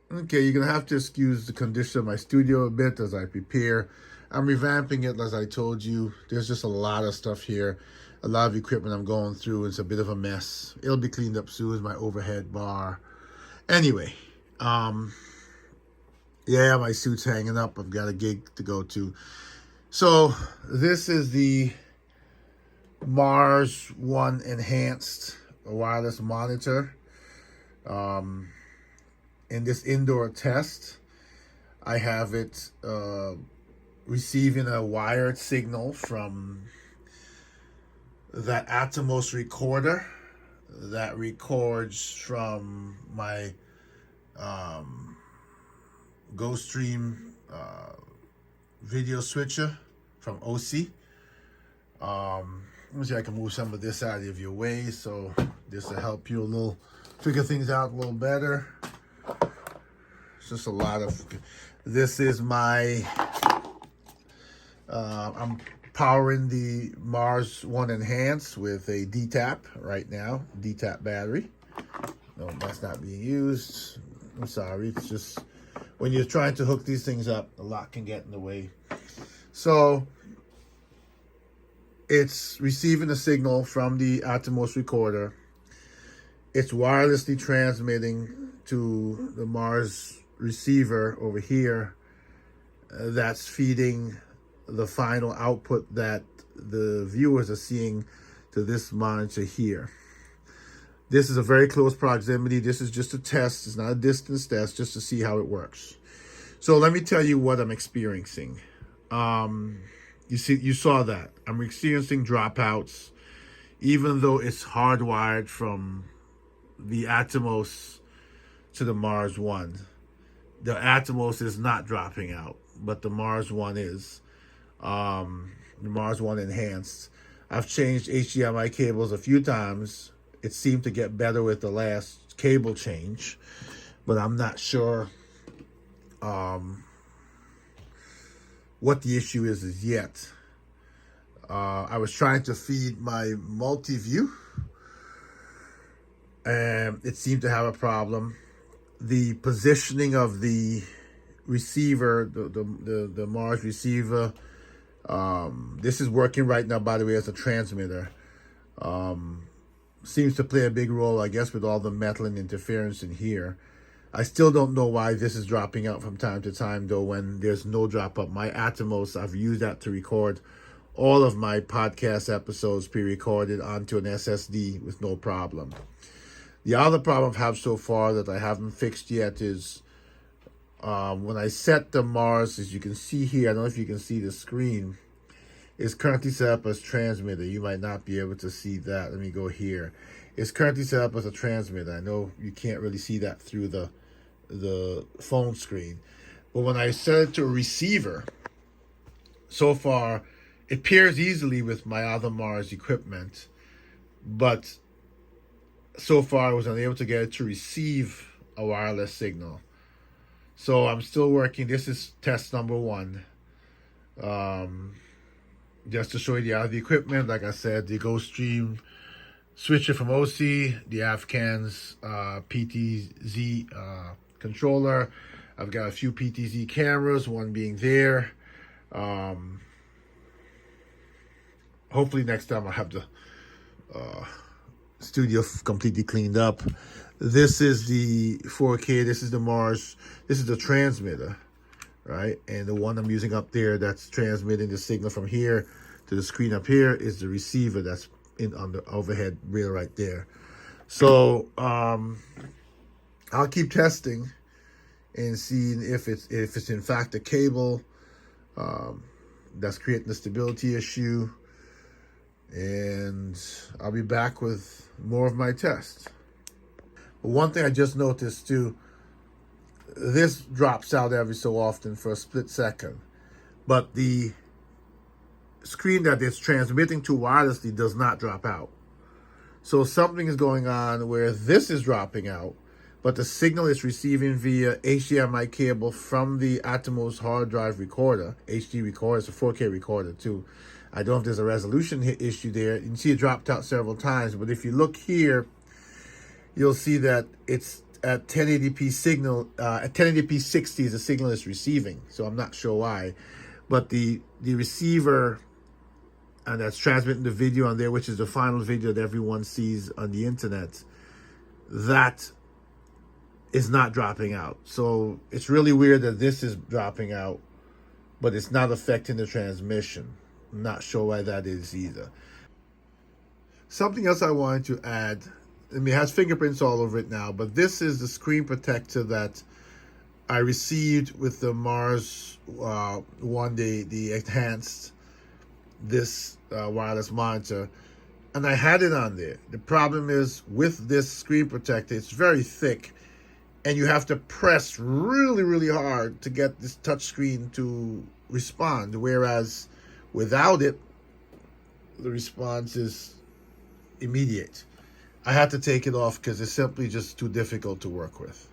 Okay, you're gonna have to excuse the condition of my studio a bit as I prepare. I'm revamping it, as I told you. There's just a lot of stuff here, a lot of equipment I'm going through. It's a bit of a mess. It'll be cleaned up soon. My overhead bar. Anyway, um, yeah, my suit's hanging up. I've got a gig to go to. So this is the Mars One Enhanced wireless monitor. In this indoor test, I have it receiving a wired signal from that Atomos recorder that records from my GoStream video switcher from OC. Let me see if I can move some of this out of your way, so this will help you a little figure things out a little better. It's just a lot of. This is my. I'm powering the Mars One Enhanced with a DTAP right now. DTAP battery. No, that's not being used. I'm sorry. It's just when you're trying to hook these things up, a lot can get in the way. So it's receiving a signal from the Atomos recorder. It's wirelessly transmitting to the Mars receiver over here. That's feeding the final output that the viewers are seeing to this monitor here. This is a very close proximity. This is just a test. It's not a distance test, just to see how it works. So let me tell you what I'm experiencing. You saw that. I'm experiencing dropouts, even though it's hardwired from the Atomos to the Mars One. The Atomos is not dropping out, but the Mars One is. The Mars One Enhanced. I've changed HDMI cables a few times. It seemed to get better with the last cable change, but I'm not sure what the issue is yet. I was trying to feed my multi-view, and it seemed to have a problem. The positioning of the receiver, the Mars receiver, this is working right now, by the way, as a transmitter. Seems to play a big role, I guess, with all the metal and interference in here. I still don't know why this is dropping out from time to time, though, when there's no drop up. My Atomos, I've used that to record all of my podcast episodes pre-recorded onto an SSD with no problem. The other problem I've had so far that I haven't fixed yet is when I set the Mars, as you can see here, I don't know if you can see the screen, it's currently set up as transmitter. You might not be able to see that. Let me go here. It's currently set up as a transmitter. I know you can't really see that through the phone screen. But when I set it to a receiver, so far, it pairs easily with my other Mars equipment. But so far, I was unable to get it to receive a wireless signal. So I'm still working. This is test number 1. Just to show you the other equipment, like I said, the GoStream switcher from OC, the Afghan's PTZ controller. I've got a few PTZ cameras, one being there. Hopefully next time I'll have the studio completely cleaned up. This is the 4K. This is the Mars. This is the transmitter, right? And the one I'm using up there that's transmitting the signal from here to the screen up here is the receiver that's on the overhead rail right there. So I'll keep testing and seeing if it's in fact a cable that's creating the stability issue. And I'll be back with more of my tests. But one thing I just noticed too, this drops out every so often for a split second, but the screen that it's transmitting to wirelessly does not drop out. So something is going on where this is dropping out, but the signal is receiving via HDMI cable from the Atomos hard drive recorder, HD recorder. It's a 4K recorder too. I don't know if there's a resolution issue there. You can see it dropped out several times, but if you look here, you'll see that it's at 1080p signal, at 1080p 60 is the signal it's receiving. So I'm not sure why, but the receiver, and that's transmitting the video on there, which is the final video that everyone sees on the internet, that is not dropping out. So it's really weird that this is dropping out, but it's not affecting the transmission. I'm not sure why that is either. Something else I wanted to add, I mean, it has fingerprints all over it now, but this is the screen protector that I received with the Mars One, the enhanced, this wireless monitor, and I had it on there. The problem is with this screen protector, it's very thick, and you have to press really, really hard to get this touch screen to respond, whereas without it, the response is immediate. I had to take it off because it's simply just too difficult to work with.